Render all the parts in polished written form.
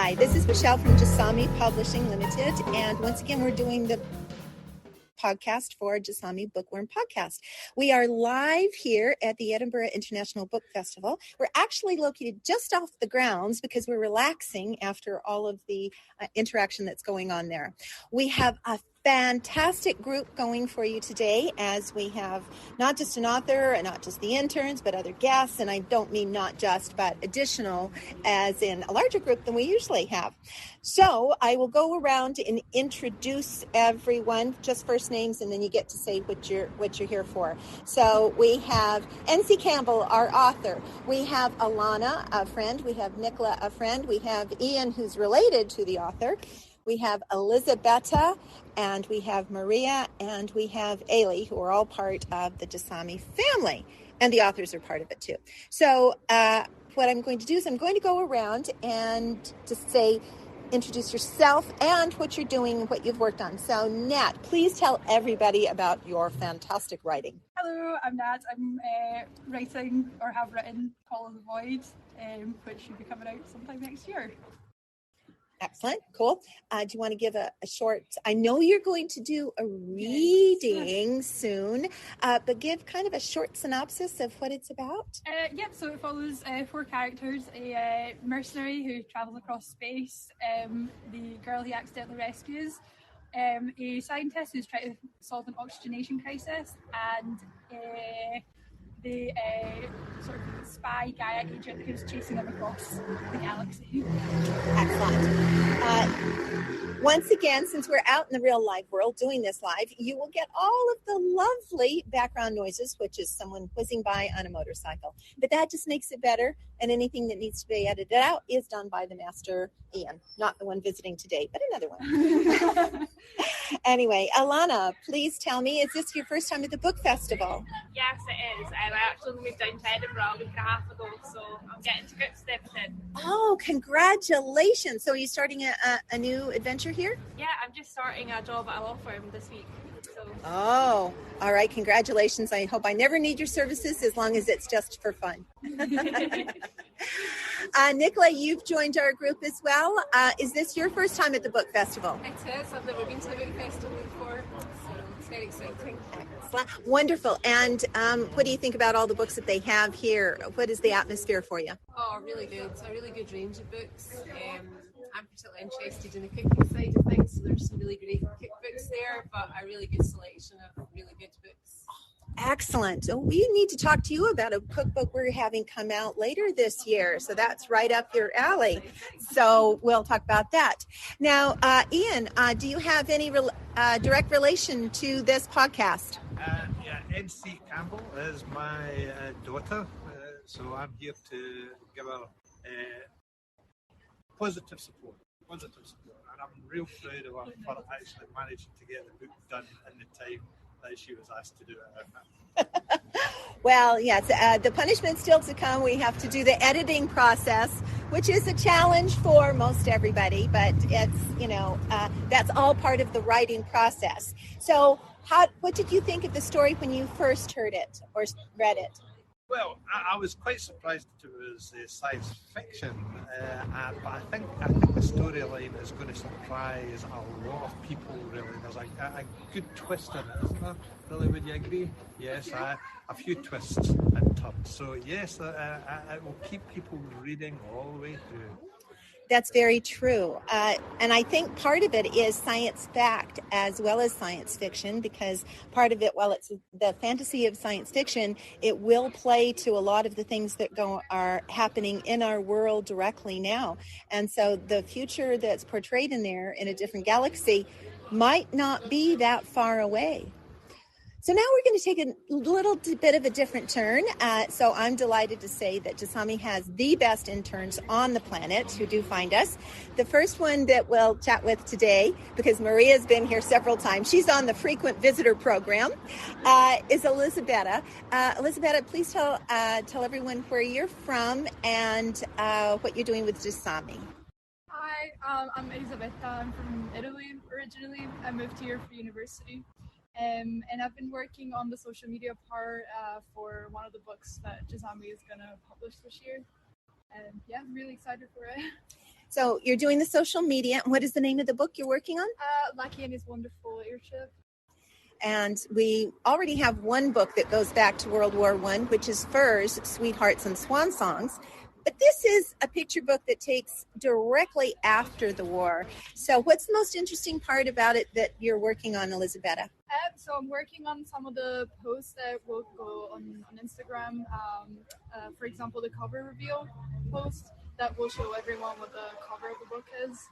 Hi, this is Michèle from Jasami Publishing Limited, and once again, we're doing the podcast for Jasami Bookworm podcast. We are live here at the Edinburgh International Book Festival. We're actually located just off the grounds because we're relaxing after all of the interaction that's going on there. We have a fantastic group going for you today, as we have not just an author and not just the interns, but other guests, and I don't mean not just, but additional, as in a larger group than we usually have. So I will go around and introduce everyone, just first names, and then you get to say what you're here for. So we have N.C. Campbell, our author. We have Alana, a friend. We have Nicola, a friend. We have Ian, who's related to the author. We have Elisabetta, and we have Maria, and we have Eilidh, who are all part of the Jasami family, and the authors are part of it too. So what I'm going to do is I'm going to go around and just say, introduce yourself and what you're doing and what you've worked on. So Nat, please tell everybody about your fantastic writing. Hello, I'm Nat. I'm writing, or have written, Call of the Void, which should be coming out sometime next year. Excellent. Cool. Do you want to give a short, I know you're going to do a reading soon, but give kind of a short synopsis of what it's about. So it follows 4 characters: a mercenary who travels across space, the girl he accidentally rescues, a scientist who's trying to solve an oxygenation crisis, and the sort of spy Gaia agent who's chasing them across the galaxy. Excellent. Once again, since we're out in the real live world doing this live, you will get all of the lovely background noises, which is someone whizzing by on a motorcycle. But that just makes it better, and anything that needs to be edited out is done by the master Ian, not the one visiting today, but another one. Anyway, Alana, please tell me, is this your first time at the book festival? Yes, it is. I actually moved down to Edinburgh a week and a half ago, so I'm getting to grips with everything. Oh, congratulations. So are you starting a new adventure here? Yeah, I'm just starting a job at a law firm this week. So. Oh, all right. Congratulations. I hope I never need your services as long as it's just for fun. Nicola, you've joined our group as well. Is this your first time at the book festival? It is. I've never been to the book festival before, so it's very exciting. Excellent. Wonderful. And what do you think about all the books that they have here? What is the atmosphere for you? Oh, really good. A really good range of books. I'm particularly interested in the cooking side of things, so there's some really great cookbooks there, but a really good selection of really good books. Excellent. So we need to talk to you about a cookbook we're having come out later this year. So that's right up your alley. So we'll talk about that. Now, Ian, do you have any direct relation to this podcast? N.C. Campbell is my daughter. So I'm here to give her positive support. And I'm real proud of her for actually managing to get the book done in the time that she was asked to do it. Well, yes, the punishment's still to come. We have to do the editing process, which is a challenge for most everybody, but it's, that's all part of the writing process. So what did you think of the story when you first heard it or read it? Well, I was quite surprised that it was science fiction, but I think the storyline is going to surprise a lot of people, really. There's a good twist in it, isn't there? Really, would you agree? Yes, a few twists and turns. So yes, it will keep people reading all the way through. That's very true. And I think part of it is science fact as well as science fiction, because part of it, while it's the fantasy of science fiction, it will play to a lot of the things that are happening in our world directly now. And so the future that's portrayed in there in a different galaxy might not be that far away. So now we're going to take a little bit of a different turn. So I'm delighted to say that Jasami has the best interns on the planet who do find us. The first one that we'll chat with today, because Maria's been here several times, she's on the frequent visitor program, is Elisabetta. Elisabetta, please tell everyone where you're from and what you're doing with Jasami. Hi, I'm Elisabetta. I'm from Italy originally. I moved here for university. And I've been working on the social media part for one of the books that Jasami is going to publish this year. And I'm really excited for it. So you're doing the social media. What is the name of the book you're working on? Lucky and His Wonderful Airship. And we already have one book that goes back to World War I, which is Furs, Sweethearts, and Swan Songs. But this is a picture book that takes directly after the war. So what's the most interesting part about it that you're working on, Elizabetta? So I'm working on some of the posts that will go on Instagram. For example, the cover reveal post that will show everyone what the cover of the book is.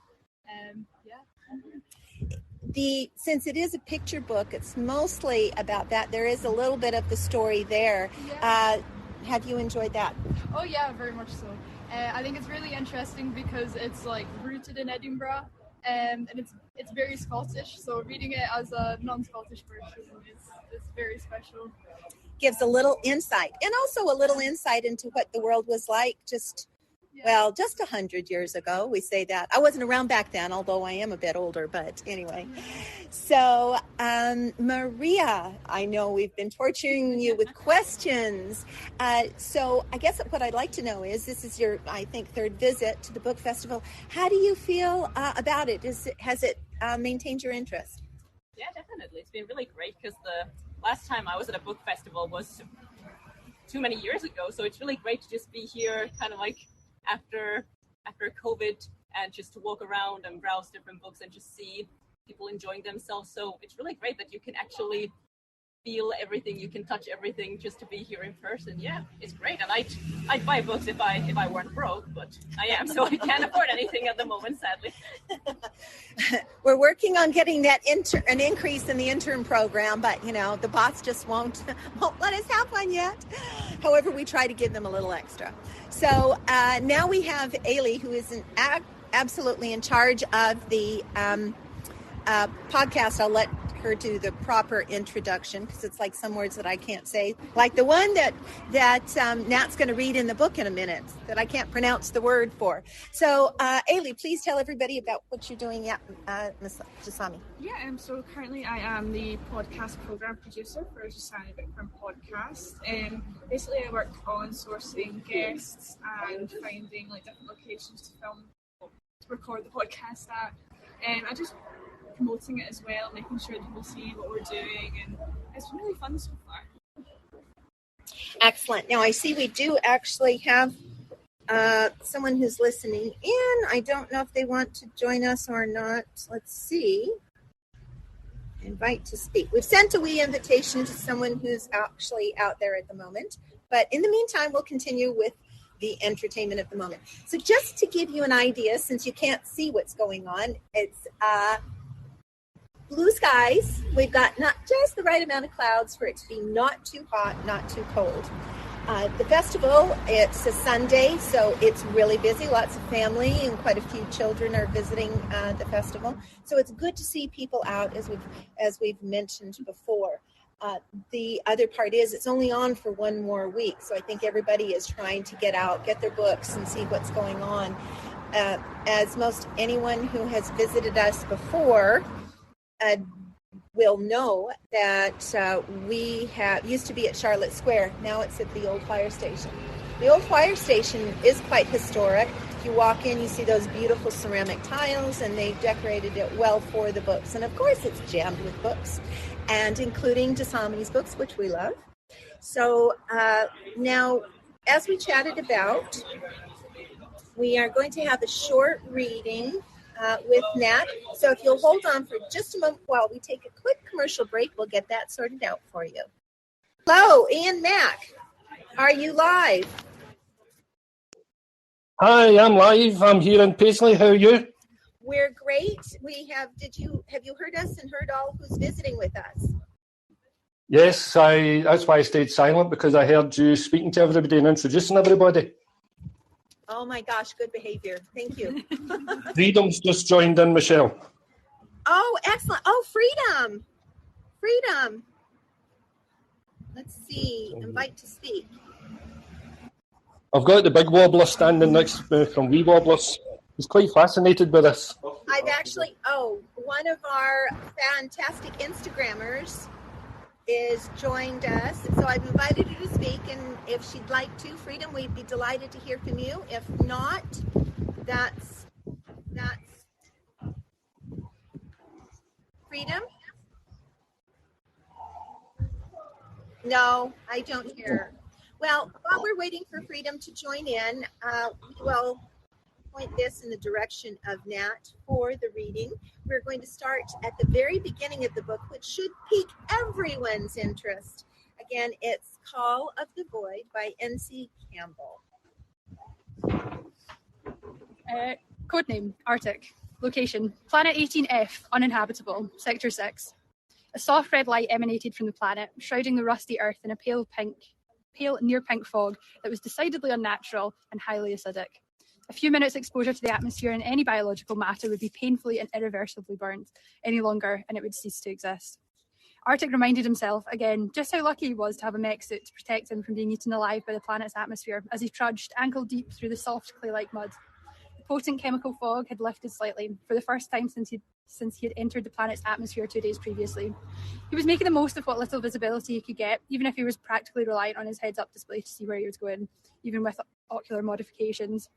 Since it is a picture book, it's mostly about that. There is a little bit of the story there. Yeah. Have you enjoyed that? Oh yeah, very much so. I think it's really interesting because it's like rooted in Edinburgh, and it's very Scottish. So reading it as a non-Scottish person is very special. Gives a little insight, and also a little insight into what the world was like just 100 years ago. We say that. I wasn't around back then, although I am a bit older, but anyway. So, Maria, I know we've been torturing you with questions. So I guess what I'd like to know is, this is your, I think, third visit to the book festival. How do you feel about it? Has it maintained your interest? Yeah, definitely. It's been really great because the last time I was at a book festival was too many years ago. So it's really great to just be here kind of like after COVID, and just to walk around and browse different books and just see people enjoying themselves. So it's really great that you can actually feel everything, you can touch everything just to be here in person. Yeah, it's great. And I'd buy books if I weren't broke, but I am, so I can't afford anything at the moment, sadly. We're working on getting that an increase in the intern program, but the boss just won't let us have one yet. However, we try to give them a little extra. So now we have Eilidh, who is absolutely in charge of the podcast. I'll let her do the proper introduction because it's like some words that I can't say, like the one that Nat's going to read in the book in a minute that I can't pronounce the word for. So Eilidh, please tell everybody about what you're doing at Ms. Jasami. Yeah, so currently I am the podcast program producer for Jasami Bookworm podcast. Basically I work on sourcing guests and finding like different locations to record the podcast at. I just promoting it as well, making sure people see what we're doing, and it's been really fun so far. Excellent. Now I see we do actually have someone who's listening in. I don't know if they want to join us or not. Let's see. Invite to speak. We've sent a wee invitation to someone who's actually out there at the moment, but in the meantime we'll continue with the entertainment at the moment. So just to give you an idea, since you can't see what's going on, it's blue skies. We've got not just the right amount of clouds for it to be not too hot, not too cold. The festival, it's a Sunday, so it's really busy. Lots of family and quite a few children are visiting the festival. So it's good to see people out, as we've mentioned before. The other part is it's only on for one more week, so I think everybody is trying to get out, get their books, and see what's going on. As most anyone who has visited us before will know that we used to be at Charlotte Square. Now it's at the old fire station. The old fire station is quite historic. If you walk in, you see those beautiful ceramic tiles, and they've decorated it well for the books. And of course, it's jammed with books, and including Jasami's books, which we love. So now, as we chatted about, we are going to have a short reading with Nat. So if you'll hold on for just a moment while we take a quick commercial break, we'll get that sorted out for you. Hello, Ian Mack. Are you live? Hi, I'm live. I'm here in Paisley. How are you? We're great. Have you heard us and heard all who's visiting with us? Yes, that's why I stayed silent, because I heard you speaking to everybody and introducing everybody. Oh my gosh, good behavior. Thank you. Freedom's just joined in, Michèle. Oh, excellent. Oh, Freedom. Let's see. Invite to speak. I've got the big wobbler standing next to me from Wee Wobblers. He's quite fascinated by this. I've actually, one of our fantastic Instagrammers is joined us. So I've invited her to speak, and if she'd like to, Freedom, we'd be delighted to hear from you. If not, that's freedom? No, I don't hear. Well, while we're waiting for Freedom to join in, we will point this in the direction of Nat for the reading. We're going to start at the very beginning of the book, which should pique everyone's interest. Again, it's Call of the Void by N.C. Campbell. Codename, Arctic. Location, Planet 18F, uninhabitable, Sector 6. A soft red light emanated from the planet, shrouding the rusty earth in a pale near pink fog that was decidedly unnatural and highly acidic. A few minutes exposure to the atmosphere and any biological matter would be painfully and irreversibly burnt any longer, and it would cease to exist. Arctic reminded himself, again, just how lucky he was to have a mech suit to protect him from being eaten alive by the planet's atmosphere as he trudged ankle deep through the soft clay-like mud. The potent chemical fog had lifted slightly, for the first time since he had entered the planet's atmosphere 2 days previously. He was making the most of what little visibility he could get, even if he was practically reliant on his heads-up display to see where he was going, even with ocular modifications.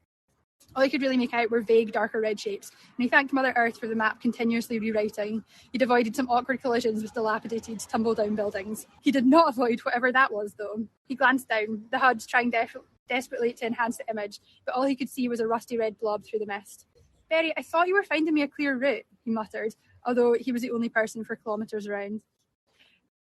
All he could really make out were vague, darker red shapes, and he thanked Mother Earth for the map continuously rewriting. He'd avoided some awkward collisions with dilapidated, tumble-down buildings. He did not avoid whatever that was, though. He glanced down, the HUD trying desperately to enhance the image, but all he could see was a rusty red blob through the mist. "Berry, I thought you were finding me a clear route," he muttered, although he was the only person for kilometres around.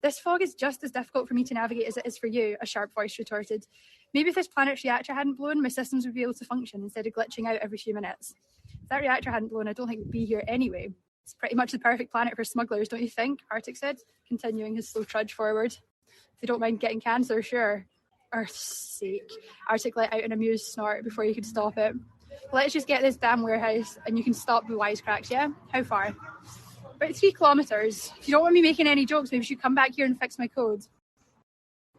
"This fog is just as difficult for me to navigate as it is for you," a sharp voice retorted. "Maybe if this planet's reactor hadn't blown, my systems would be able to function instead of glitching out every few minutes. If that reactor hadn't blown, I don't think we'd be here anyway. It's pretty much the perfect planet for smugglers, don't you think?" Arctic said, continuing his slow trudge forward. "If they don't mind getting cancer, sure." "Earth's sake," Arctic let out an amused snort before he could stop it. "Let's just get this damn warehouse and you can stop the wisecracks, yeah? How far?" "About 3 kilometres. If you don't want me making any jokes, maybe you should come back here and fix my code."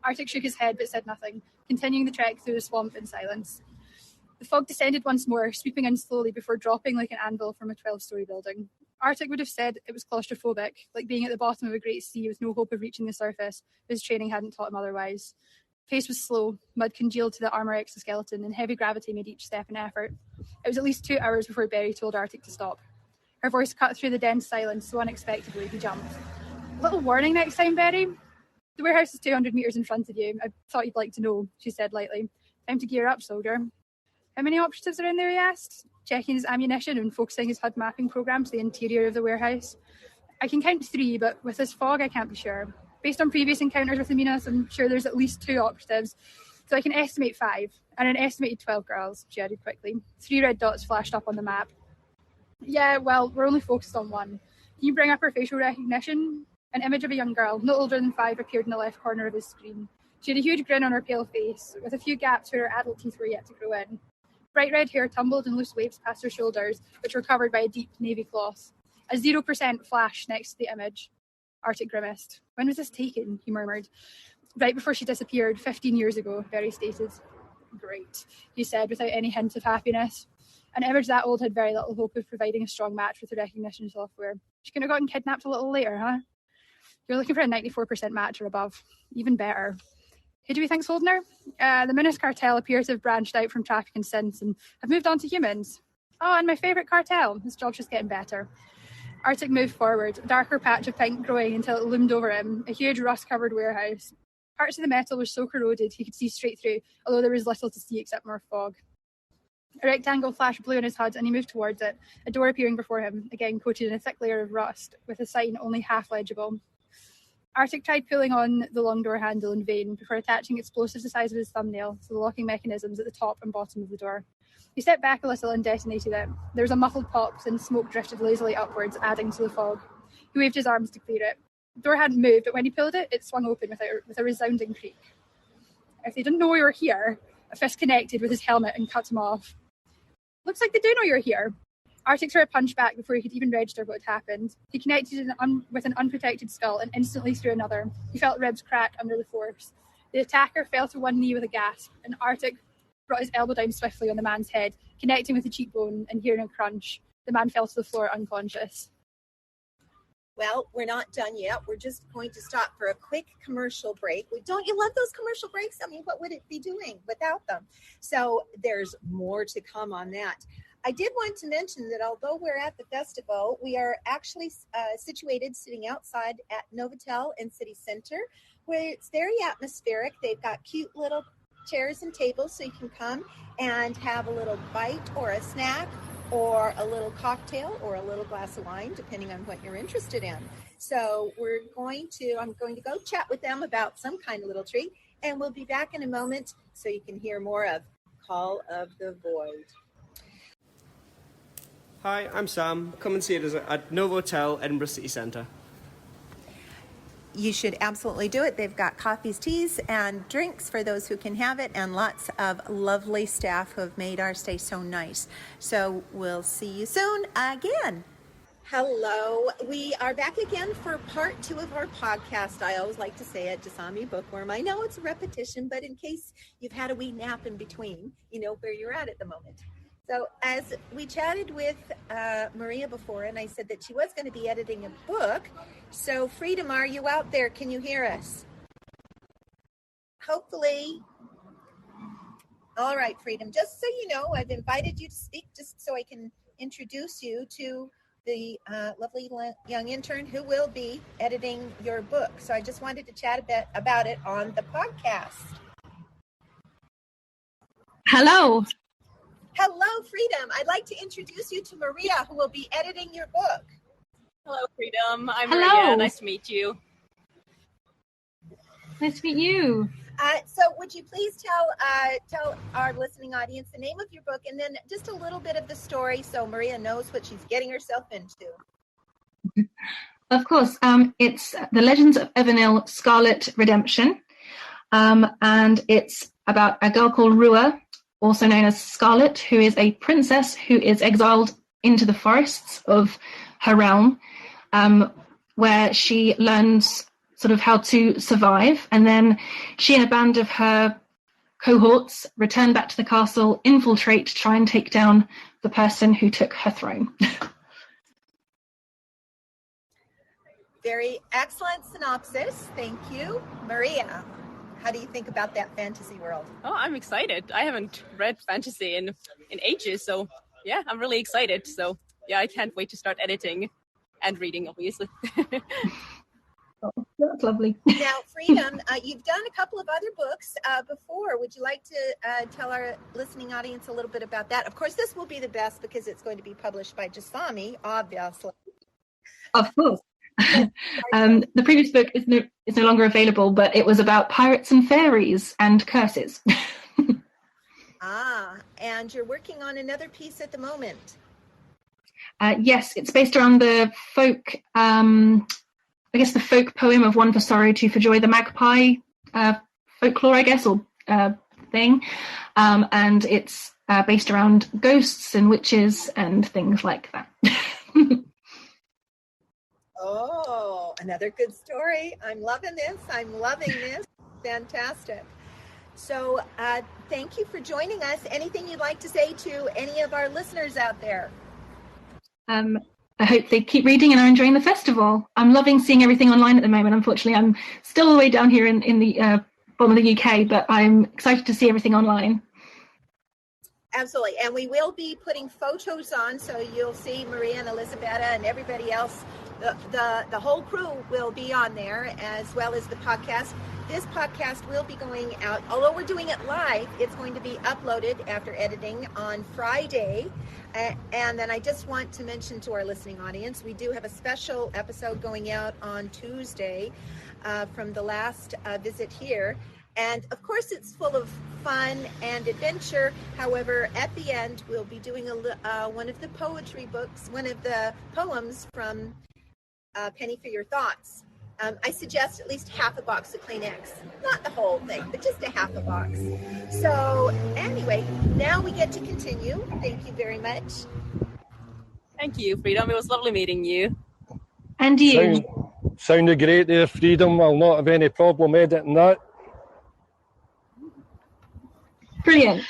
Arctic shook his head but said nothing, continuing the trek through the swamp in silence. The fog descended once more, sweeping in slowly before dropping like an anvil from a 12-storey building. Arctic would have said it was claustrophobic, like being at the bottom of a great sea with no hope of reaching the surface, but his training hadn't taught him otherwise. Pace was slow, mud congealed to the armour exoskeleton, and heavy gravity made each step an effort. It was at least 2 hours before Berry told Arctic to stop. Her voice cut through the dense silence so unexpectedly he jumped. "Little warning next time, Berry? The warehouse is 200 metres in front of you. I thought you'd like to know," she said lightly. "Time to gear up, soldier." "How many operatives are in there?" he asked, checking his ammunition and focusing his HUD mapping program to the interior of the warehouse. "I can count 3, but with this fog I can't be sure. Based on previous encounters with the Minas, I'm sure there's at least 2 operatives, so I can estimate 5, and an estimated 12 girls," she added quickly. 3 red dots flashed up on the map. "Yeah, well, we're only focused on 1. Can you bring up her facial recognition?" An image of a young girl, no older than 5, appeared in the left corner of his screen. She had a huge grin on her pale face, with a few gaps where her adult teeth were yet to grow in. Bright red hair tumbled in loose waves past her shoulders, which were covered by a deep navy cloth. A 0% flashed next to the image. Arctic grimaced. "When was this taken?" he murmured. "Right before she disappeared, 15 years ago, Berry stated." "Great," he said without any hint of happiness. An image that old had very little hope of providing a strong match with the recognition software. She could have gotten kidnapped a little later, huh? "You're looking for a 94% match or above. Even better." "Who do we think's holding her?" The Minas cartel appear to have branched out from trafficking since and have moved on to humans." "Oh, and my favourite cartel. His job's just getting better." Arctic moved forward, a darker patch of pink growing until it loomed over him, a huge rust-covered warehouse. Parts of the metal were so corroded he could see straight through, although there was little to see except more fog. A rectangle flashed blue on his HUD and he moved towards it, a door appearing before him, again coated in a thick layer of rust, with a sign only half legible. Arctic tried pulling on the long door handle in vain before attaching explosives the size of his thumbnail to the locking mechanisms at the top and bottom of the door. He stepped back a little and detonated it. There was a muffled pop, and smoke drifted lazily upwards, adding to the fog. He waved his arms to clear it. The door hadn't moved, but when he pulled it, it swung open with a resounding creak. "If they didn't know we were here," a fist connected with his helmet and cut him off. "Looks like they do know you're here." Arctic threw a punch back before he could even register what had happened. He connected with an unprotected skull and instantly threw another. He felt ribs crack under the force. The attacker fell to one knee with a gasp, and Arctic brought his elbow down swiftly on the man's head, connecting with the cheekbone and hearing a crunch. The man fell to the floor unconscious. Well, we're not done yet. We're just going to stop for a quick commercial break. Don't you love those commercial breaks? I mean, what would it be doing without them? So there's more to come on that. I did want to mention that although we're at the festival, we are actually situated sitting outside at Novotel in City Center, where it's very atmospheric. They've got cute little chairs and tables so you can come and have a little bite or a snack or a little cocktail or a little glass of wine, depending on what you're interested in. So I'm going to go chat with them about some kind of little treat, and we'll be back in a moment so you can hear more of Call of the Void. Hi, I'm Sam. Come and see us at Novotel, Edinburgh City Centre. You should absolutely do it. They've got coffees, teas, and drinks for those who can have it, and lots of lovely staff who have made our stay so nice. So we'll see you soon again. Hello. We are back again for part 2 of our podcast. I always like to say it, Jasami Bookworm. I know it's a repetition, but in case you've had a wee nap in between, you know where you're at the moment. So as we chatted with Maria before, and I said that she was going to be editing a book. So Freedom, are you out there? Can you hear us? Hopefully. All right, Freedom. Just so you know, I've invited you to speak just so I can introduce you to the lovely young intern who will be editing your book. So I just wanted to chat a bit about it on the podcast. Hello. Hello, Freedom. I'd like to introduce you to Maria, who will be editing your book. Hello, Freedom. I'm Hello. Maria. Nice to meet you. Nice to meet you. So would you please tell our listening audience the name of your book and then just a little bit of the story so Maria knows what she's getting herself into? Of course. It's The Legends of Evernil Scarlet Redemption. And it's about a girl called Rua, also known as Scarlet, who is a princess who is exiled into the forests of her realm, where she learns sort of how to survive. And then she and a band of her cohorts return back to the castle, infiltrate, try and take down the person who took her throne. Very excellent synopsis. Thank you. Maria, how do you think about that fantasy world? Oh, I'm excited. I haven't read fantasy in ages, so yeah, I'm really excited. So yeah, I can't wait to start editing and reading, obviously. Oh, that's lovely. Now, Freedom, you've done a couple of other books before. Would you like to tell our listening audience a little bit about that? Of course, this will be the best because it's going to be published by Jasami, obviously. Of course. The previous book is no longer available, but it was about pirates and fairies and curses. And you're working on another piece at the moment. Yes, it's based around the folk, the folk poem of One for Sorrow, Two for Joy, the magpie folklore, I guess, or thing. And it's based around ghosts and witches and things like that. Oh, another good story. I'm loving this. Fantastic. So thank you for joining us. Anything you'd like to say to any of our listeners out there? I hope they keep reading and are enjoying the festival. I'm loving seeing everything online at the moment. Unfortunately, I'm still all the way down here in the bottom of the UK, but I'm excited to see everything online. Absolutely. And we will be putting photos on, so you'll see Maria and Elisabetta and everybody else. The whole crew will be on there, as well as the podcast. This podcast will be going out, although we're doing it live, it's going to be uploaded after editing on Friday. And then I just want to mention to our listening audience, we do have a special episode going out on Tuesday from the last visit here. And of course, it's full of fun and adventure. However, at the end, we'll be doing one of the poetry books, one of the poems from Penny for Your Thoughts. I suggest at least half a box of Kleenex. Not the whole thing, but just a half a box. So anyway, now we get to continue. Thank you very much. Thank you, Freedom. It was lovely meeting you. And you. Sounded great there, Freedom. I'll not have any problem editing that. Brilliant.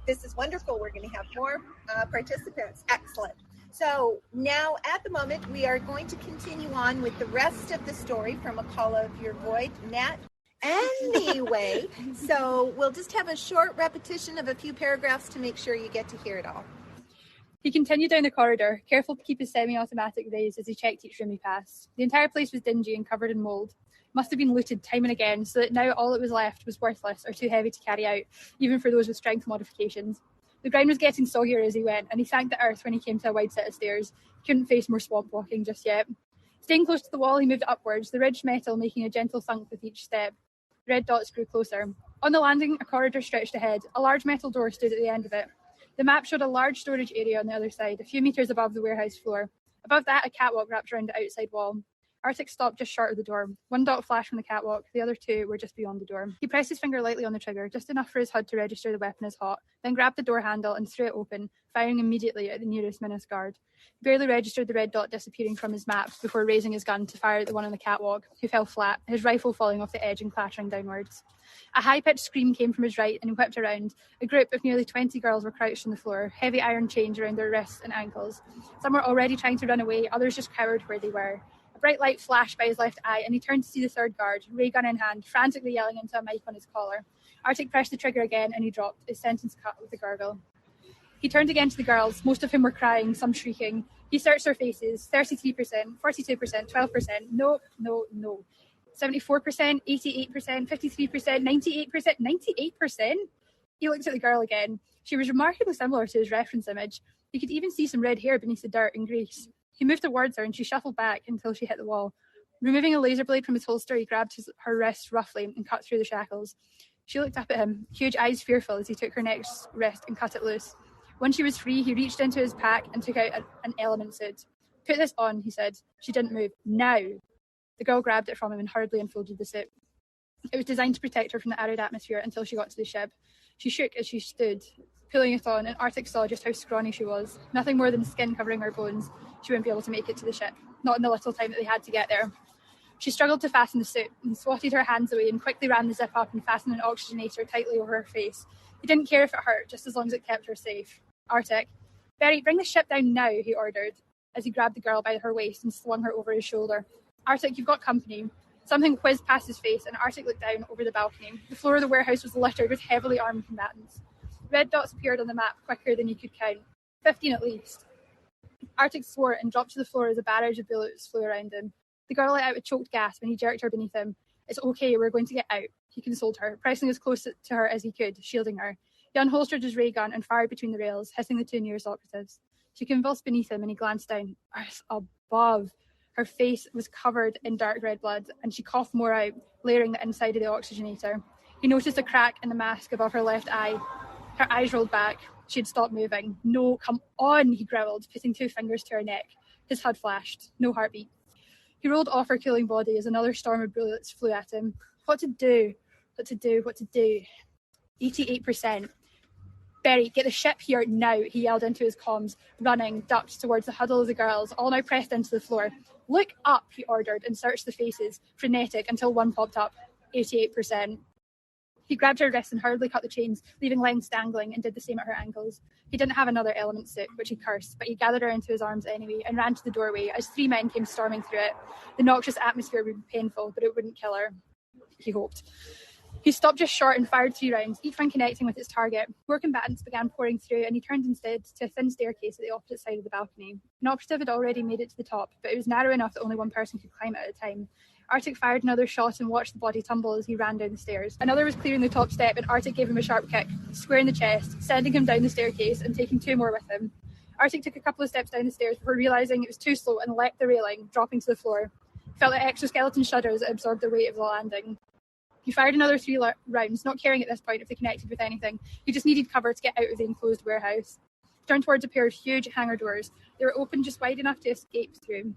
This is wonderful. We're going to have more participants. Excellent. So now at the moment, we are going to continue on with the rest of the story from A Call of Your Void. Nat, Anyway, so we'll just have a short repetition of a few paragraphs to make sure you get to hear it all. He continued down the corridor, careful to keep his semi-automatic raised as he checked each room he passed. The entire place was dingy and covered in mould. Must have been looted time and again, so that now all that was left was worthless or too heavy to carry out, even for those with strength modifications. The ground was getting soggier as he went, and he thanked the earth when he came to a wide set of stairs. He couldn't face more swamp walking just yet. Staying close to the wall, he moved upwards, the ridged metal making a gentle thunk with each step. The red dots grew closer. On the landing, a corridor stretched ahead. A large metal door stood at the end of it. The map showed a large storage area on the other side, a few metres above the warehouse floor. Above that, a catwalk wrapped around the outside wall. Arctic stopped just short of the door. One dot flashed from the catwalk, the other two were just beyond the door. He pressed his finger lightly on the trigger, just enough for his HUD to register the weapon as hot, then grabbed the door handle and threw it open, firing immediately at the nearest menace guard. He barely registered the red dot disappearing from his map before raising his gun to fire at the one on the catwalk, who fell flat, his rifle falling off the edge and clattering downwards. A high-pitched scream came from his right and he whipped around. A group of nearly 20 girls were crouched on the floor, heavy iron chains around their wrists and ankles. Some were already trying to run away, others just cowered where they were. A bright light flashed by his left eye and he turned to see the third guard, ray gun in hand, frantically yelling into a mic on his collar. Arctic pressed the trigger again and he dropped, his sentence cut with a gurgle. He turned again to the girls, most of whom were crying, some shrieking. He searched their faces, 33%, 42%, 12%, no, 74%, 88%, 53%, 98%, 98%. He looked at the girl again. She was remarkably similar to his reference image. He could even see some red hair beneath the dirt and grease. He moved towards her and she shuffled back until she hit the wall. Removing a laser blade from his holster, he grabbed her wrist roughly and cut through the shackles. She looked up at him, huge eyes fearful as he took her next wrist and cut it loose. When she was free, he reached into his pack and took out an element suit. "Put this on," he said. She didn't move. "Now." The girl grabbed it from him and hurriedly unfolded the suit. It was designed to protect her from the arid atmosphere until she got to the ship. She shook as she stood, pulling it on, and Arctic saw just how scrawny she was. Nothing more than skin covering her bones. She wouldn't be able to make it to the ship, not in the little time that they had to get there. She struggled to fasten the suit and swatted her hands away and quickly ran the zip up and fastened an oxygenator tightly over her face. He didn't care if it hurt, just as long as it kept her safe. Arctic. "Berry, bring the ship down now," he ordered, as he grabbed the girl by her waist and swung her over his shoulder. "Arctic, you've got company." Something whizzed past his face and Arctic looked down over the balcony. The floor of the warehouse was littered with heavily armed combatants. Red dots appeared on the map quicker than he could count. 15 at least. Arctic swore and dropped to the floor as a barrage of bullets flew around him. The girl let out a choked gasp when he jerked her beneath him. "It's okay, we're going to get out," he consoled her, pressing as close to her as he could, shielding her. He unholstered his ray gun and fired between the rails, hitting the two nearest operatives. She convulsed beneath him and he glanced down. Earth above. Her face was covered in dark red blood and she coughed more out, layering the inside of the oxygenator. He noticed a crack in the mask above her left eye. Her eyes rolled back. She had stopped moving. "No, come on," he growled, putting 2 fingers to her neck. His HUD flashed. No heartbeat. He rolled off her cooling body as another storm of bullets flew at him. What to do? 88%. "Berry, get the ship here now," he yelled into his comms, running, ducked towards the huddle of the girls, all now pressed into the floor. "Look up," he ordered, and searched the faces, frenetic, until one popped up. 88%. He grabbed her wrists and hurriedly cut the chains, leaving lengths dangling, and did the same at her ankles. He didn't have another element suit, which he cursed, but he gathered her into his arms anyway and ran to the doorway as 3 men came storming through it. The noxious atmosphere would be painful, but it wouldn't kill her. He hoped. He stopped just short and fired 3 rounds, each one connecting with its target. More combatants began pouring through, and he turned instead to a thin staircase at the opposite side of the balcony. An operative had already made it to the top, but it was narrow enough that only one person could climb it at a time. Arctic fired another shot and watched the body tumble as he ran down the stairs. Another was clearing the top step, and Arctic gave him a sharp kick, square in the chest, sending him down the staircase and taking 2 more with him. Arctic took a couple of steps down the stairs before realising it was too slow and leapt the railing, dropping to the floor. He felt the exoskeleton shudder as it absorbed the weight of the landing. He fired another 3 rounds, not caring at this point if they connected with anything. He just needed cover to get out of the enclosed warehouse. He turned towards a pair of huge hangar doors. They were open just wide enough to escape through.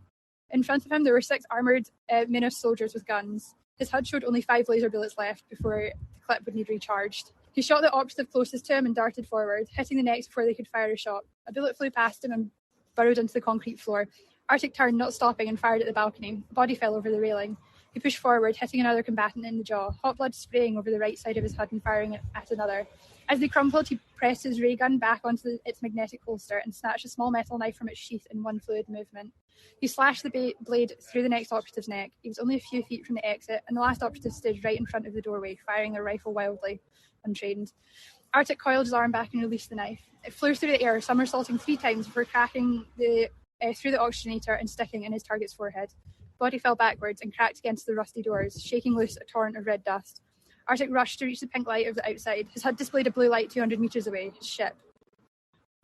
In front of him, there were 6 armoured Minos soldiers with guns. His HUD showed only 5 laser bullets left before the clip would need recharged. He shot the operative closest to him and darted forward, hitting the next before they could fire a shot. A bullet flew past him and burrowed into the concrete floor. Arctic turned, not stopping, and fired at the balcony. The body fell over the railing. He pushed forward, hitting another combatant in the jaw, hot blood spraying over the right side of his HUD and firing at another. As they crumpled, he pressed his ray gun back onto its magnetic holster and snatched a small metal knife from its sheath in one fluid movement. He slashed the blade through the next operative's neck. He was only a few feet from the exit, and the last operative stood right in front of the doorway, firing their rifle wildly, untrained. Arctic coiled his arm back and released the knife. It flew through the air, somersaulting 3 times before cracking through the oxygenator and sticking in his target's forehead. Body fell backwards and cracked against the rusty doors, shaking loose a torrent of red dust. Arctic rushed to reach the pink light of the outside. His HUD displayed a blue light 200 metres away, his ship.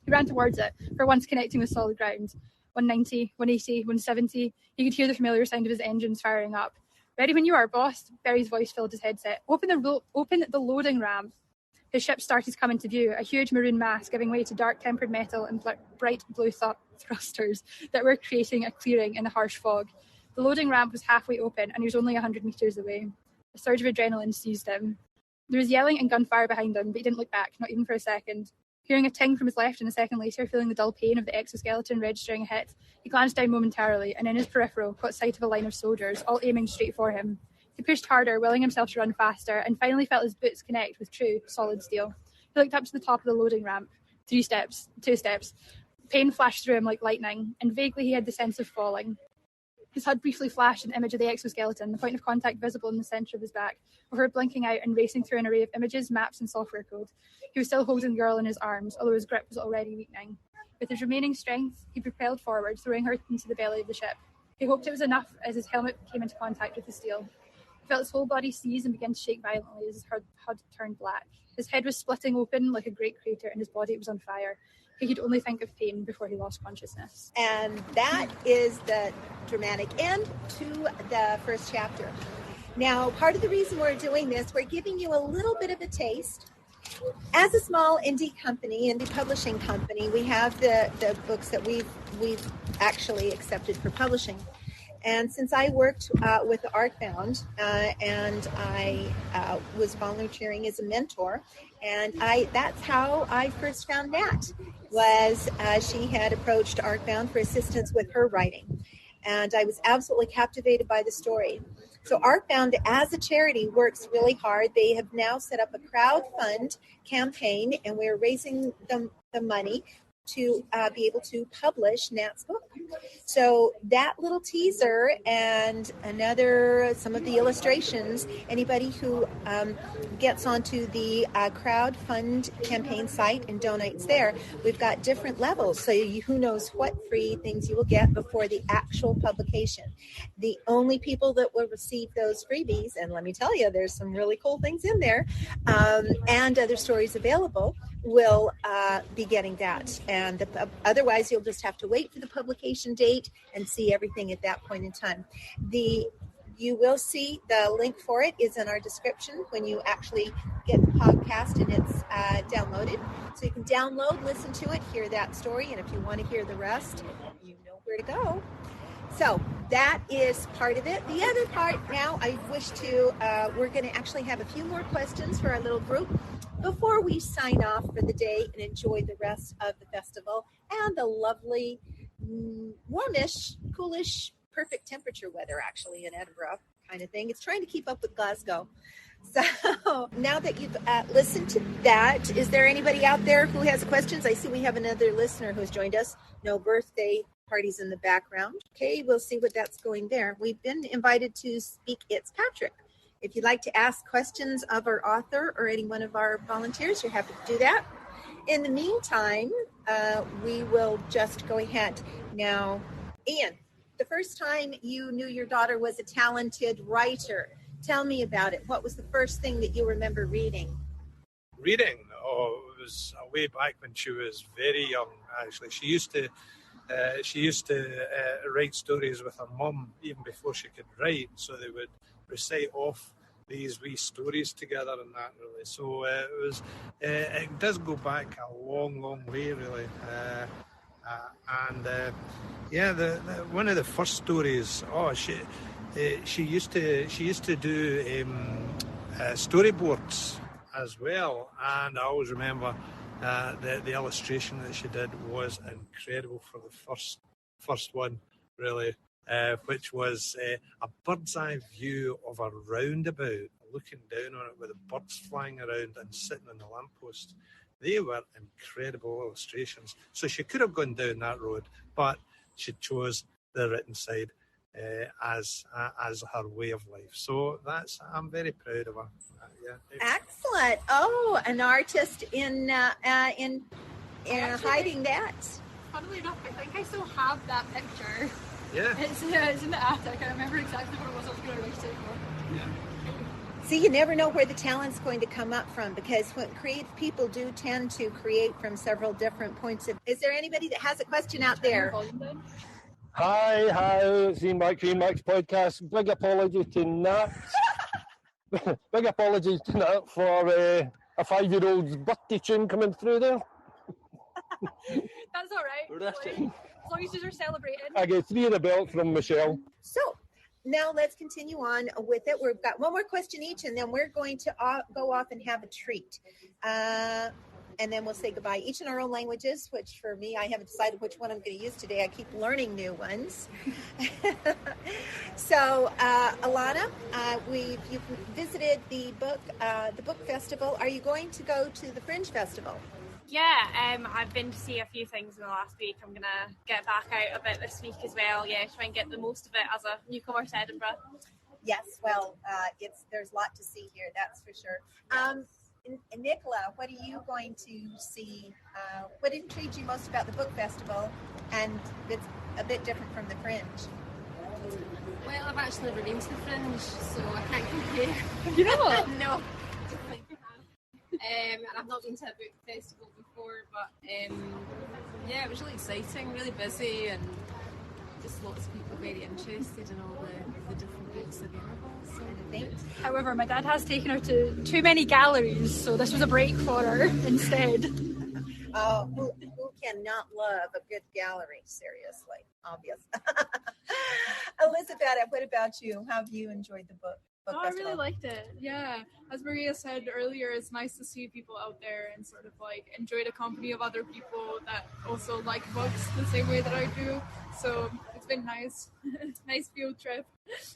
He ran towards it, for once connecting with solid ground. 190, 180, 170. He could hear the familiar sound of his engines firing up. Ready when you are, boss. Barry's voice filled his headset. Open the loading ramp. His ship started to come into view, a huge maroon mass giving way to dark tempered metal and bright blue thrusters that were creating a clearing in the harsh fog. The loading ramp was halfway open and he was only 100 metres away. A surge of adrenaline seized him. There was yelling and gunfire behind him, but he didn't look back, not even for a second. Hearing a ting from his left and a second later, feeling the dull pain of the exoskeleton registering a hit, he glanced down momentarily and in his peripheral caught sight of a line of soldiers, all aiming straight for him. He pushed harder, willing himself to run faster, and finally felt his boots connect with true, solid steel. He looked up to the top of the loading ramp. 2 steps. Pain flashed through him like lightning, and vaguely he had the sense of falling. His HUD briefly flashed an image of the exoskeleton, the point of contact visible in the centre of his back, before blinking out and racing through an array of images, maps, and software code. He was still holding the girl in his arms, although his grip was already weakening. With his remaining strength, he propelled forward, throwing her into the belly of the ship. He hoped it was enough as his helmet came into contact with the steel. He felt his whole body seize and begin to shake violently as his HUD turned black. His head was splitting open like a great crater, and his body was on fire. He could only think of pain before he lost consciousness. And that is the dramatic end to the first chapter. Now, part of the reason we're doing this, we're giving you a little bit of a taste. As a small indie publishing company, we have the books that we've actually accepted for publishing. And since I worked with Artbound and I was volunteering as a mentor, and that's how I first found Nat, was she had approached Artbound for assistance with her writing. And I was absolutely captivated by the story. So Artbound, as a charity, works really hard. They have now set up a crowdfund campaign, and we're raising the money to be able to publish Nat's book. So that little teaser and some of the illustrations, anybody who gets onto the crowdfund campaign site and donates there, we've got different levels. So who knows what free things you will get before the actual publication. The only people that will receive those freebies, and let me tell you, there's some really cool things in there, and other stories available, will be getting that. And otherwise, you'll just have to wait for the publication date and see everything at that point in time. You will see the link for it is in our description when you actually get the podcast and it's downloaded. So you can download, listen to it, hear that story, and if you want to hear the rest, you know where to go. So that is part of it. The other part now, we're going to actually have a few more questions for our little group before we sign off for the day and enjoy the rest of the festival and the lovely, warmish, coolish, perfect temperature weather actually in Edinburgh kind of thing. It's trying to keep up with Glasgow. So now that you've listened to that, is there anybody out there who has questions? I see we have another listener who's joined us. No birthday parties in the background. Okay, we'll see what that's going there. We've been invited to speak. It's Patrick. If you'd like to ask questions of our author or any one of our volunteers, you're happy to do that. In the meantime, we will just go ahead. Now, Ian, the first time you knew your daughter was a talented writer, tell me about it. What was the first thing that you remember reading? Reading? Oh, it was way back when she was very young, actually. She used to write stories with her mum even before she could write, so they would recite off these wee stories together and that, really. So it does go back a long, long way, really. One of the first stories. She used to do storyboards as well, and I always remember the illustration that she did was incredible for the first one, really. which was a bird's eye view of a roundabout, looking down on it with the birds flying around and sitting on the lamppost. They were incredible illustrations. So she could have gone down that road, but she chose the written side as her way of life. So I'm very proud of her. Excellent. Oh, an artist in hiding that. Funnily enough, I think I still have that picture. Yeah. It's in the attic. I remember exactly what it was I was going to write it for. Yeah. See, you never know where the talent's going to come up from, because when creative people do tend to create from several different points of... Is there anybody that has a question out there? Hi, it's Ian Max podcast. Big apology to Nat. Big apologies to Nat for a 5-year-old's birthday tune coming through there. That's all right. As long as you're celebrating. I get 3 in a belt from Michèle. So now let's continue on with it. We've got one more question each, and then we're going to go off and have a treat. And then we'll say goodbye, each in our own languages, which for me, I haven't decided which one I'm going to use today. I keep learning new ones. So, Alana, you've visited the book festival. Are you going to go to the Fringe Festival? Yeah, I've been to see a few things in the last week. I'm going to get back out a bit this week as well. Yeah, try and get the most of it as a newcomer to Edinburgh. Yes, well, there's a lot to see here, that's for sure. Yes. Nicola, what are you going to see? What intrigued you most about the book festival, and it's a bit different from the Fringe? Well, I've actually never been to the Fringe, so I can't compare. You know what? No. And I've not been to a book festival before, but yeah, it was really exciting, really busy, and just lots of people very interested in all the different books available. So. However, my dad has taken her to too many galleries, so this was a break for her instead. Oh, who cannot love a good gallery? Seriously, obvious. Elizabeth, what about you? How have you enjoyed the book? I really liked it. Yeah, as Maria said earlier, it's nice to see people out there and sort of like enjoy the company of other people that also like books the same way that I do. So it's been nice, nice field trip.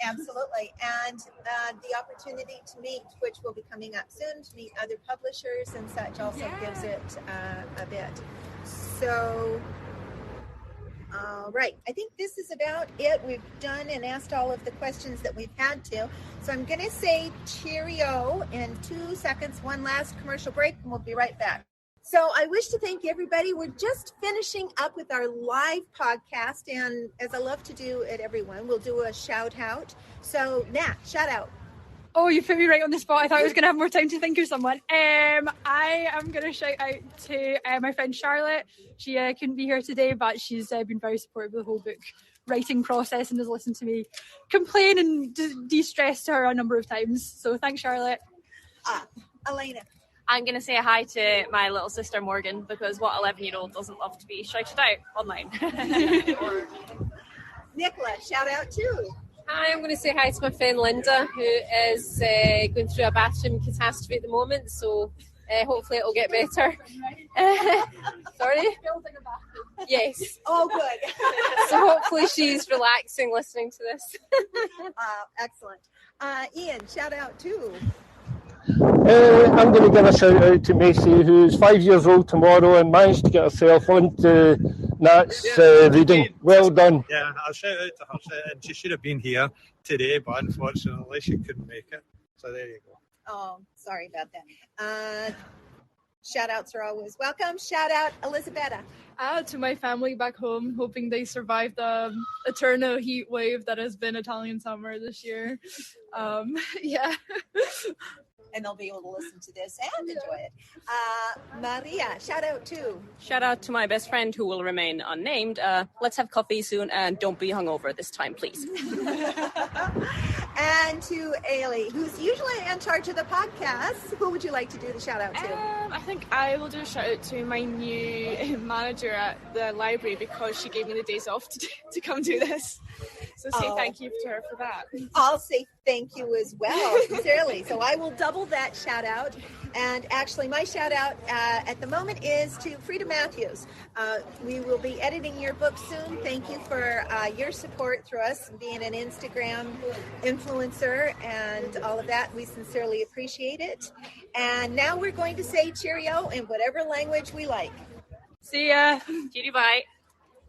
Absolutely, and the opportunity to meet, which will be coming up soon, to meet other publishers and such, also gives it a bit. So. All right, I think this is about it. We've done and asked all of the questions that we've had to. So I'm going to say cheerio in 2 seconds, one last commercial break, and we'll be right back. So I wish to thank everybody. We're just finishing up with our live podcast, and as I love to do at everyone, we'll do a shout out. So Nat, shout out. Oh, you put me right on the spot. I thought I was going to have more time to think of someone. I am going to shout out to my friend Charlotte. She couldn't be here today, but she's been very supportive of the whole book writing process and has listened to me complain and de-stress to her a number of times. So thanks, Charlotte. Elena. I'm going to say hi to my little sister Morgan, because what 11-year-old doesn't love to be shouted out online? Nicola, shout out too. Hi, I'm going to say hi to my friend Linda, who is going through a bathroom catastrophe at the moment, so hopefully it'll get better. Sorry? Yes. Oh, good. So hopefully she's relaxing listening to this. Excellent. Ian, shout out too. I'm going to give a shout out to Macy, who's 5 years old tomorrow and managed to get herself onto Nat's reading. Well done. Yeah, I'll shout out to her. And she should have been here today, but unfortunately she couldn't make it. So there you go. Oh, sorry about that. Shout outs are always welcome. Shout out, Elisabetta. To my family back home, hoping they survive the eternal heat wave that has been Italian summer this year. Yeah. And they'll be able to listen to this and enjoy it. Maria, shout out too. Shout out to my best friend, who will remain unnamed. Let's have coffee soon, and don't be hungover this time, please. And to Eilidh, who's usually in charge of the podcast. Who would you like to do the shout out to? I think I will do a shout out to my new manager at the library because she gave me the days off to come do this. So say thank you to her for that. I'll say thank you as well, sincerely. So I will double that shout out. And actually, my shout out at the moment is to Frida Matthews. We will be editing your book soon. Thank you for your support through us being an Instagram influencer and all of that. We sincerely appreciate it. And now we're going to say cheerio in whatever language we like. See ya. Cutie bye.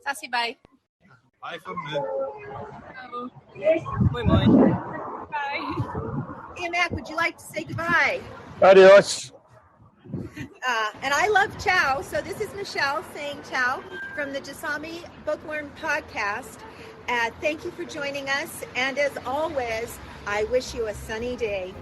Sassy bye. Bye from me. Moi moi. Bye. Ian Mac, would you like to say goodbye? Adios. And I love ciao. So this is Michèle saying ciao from the Jasami Bookworm podcast. Thank you for joining us. And as always, I wish you a sunny day.